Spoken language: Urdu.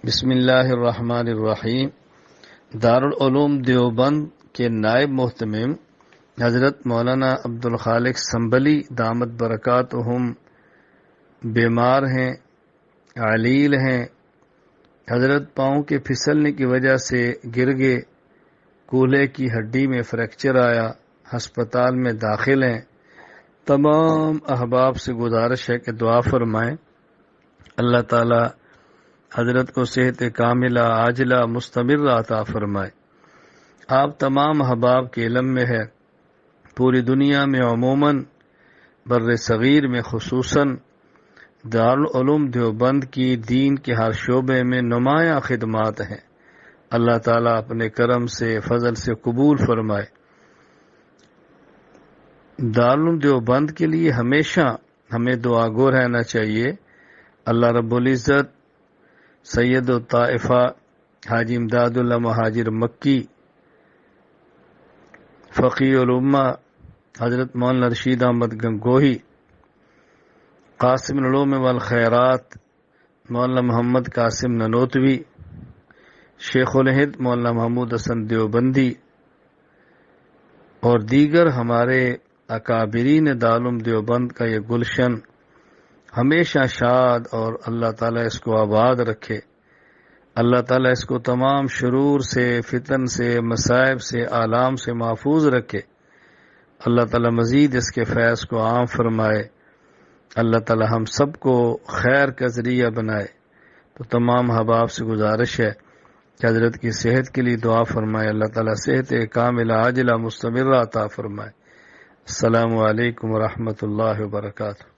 بسم اللہ الرحمن الرحیم۔ دارالعلوم دیوبند کے نائب محتمم حضرت مولانا عبدالخالق سنبلی دامت برکاتہم بیمار ہیں، علیل ہیں۔ حضرت پاؤں کے پھسلنے کی وجہ سے گر گئے، کولہے کی ہڈی میں فریکچر آیا، ہسپتال میں داخل ہیں۔ تمام احباب سے گزارش ہے کہ دعا فرمائیں، اللہ تعالی حضرت کو صحت کاملہ عاجلہ مستمرہ عطا فرمائے۔ آپ تمام احباب کے علم میں ہے، پوری دنیا میں عموماً بر صغیر میں خصوصاً دارالعلوم دیوبند کی دین کے ہر شعبے میں نمایاں خدمات ہیں۔ اللہ تعالیٰ اپنے کرم سے فضل سے قبول فرمائے۔ دارالعلوم دیوبند کے لیے ہمیشہ ہمیں دعا گو رہنا چاہیے۔ اللہ رب العزت سید الطائفہ حاجی امداد اللہ مہاجر مکی، فقی الامہ حضرت مولانا رشید احمد گنگوہی، قاسم العلوم والخیرات مولانا محمد قاسم ننوتوی، شیخ الہند مولانا محمود حسن دیوبندی اور دیگر ہمارے اکابرین دارالعلوم دیوبند کا یہ گلشن ہمیشہ شاد اور اللہ تعالیٰ اس کو آباد رکھے۔ اللہ تعالیٰ اس کو تمام شرور سے، فتن سے، مصائب سے، آلام سے محفوظ رکھے۔ اللہ تعالیٰ مزید اس کے فیض کو عام فرمائے۔ اللہ تعالیٰ ہم سب کو خیر کا ذریعہ بنائے۔ تو تمام احباب سے گزارش ہے کہ حضرت کی صحت کے لیے دعا فرمائے، اللہ تعالیٰ صحت کاملہ عاجلہ مستمرہ عطا فرمائے۔ السلام علیکم ورحمۃ اللہ وبرکاتہ۔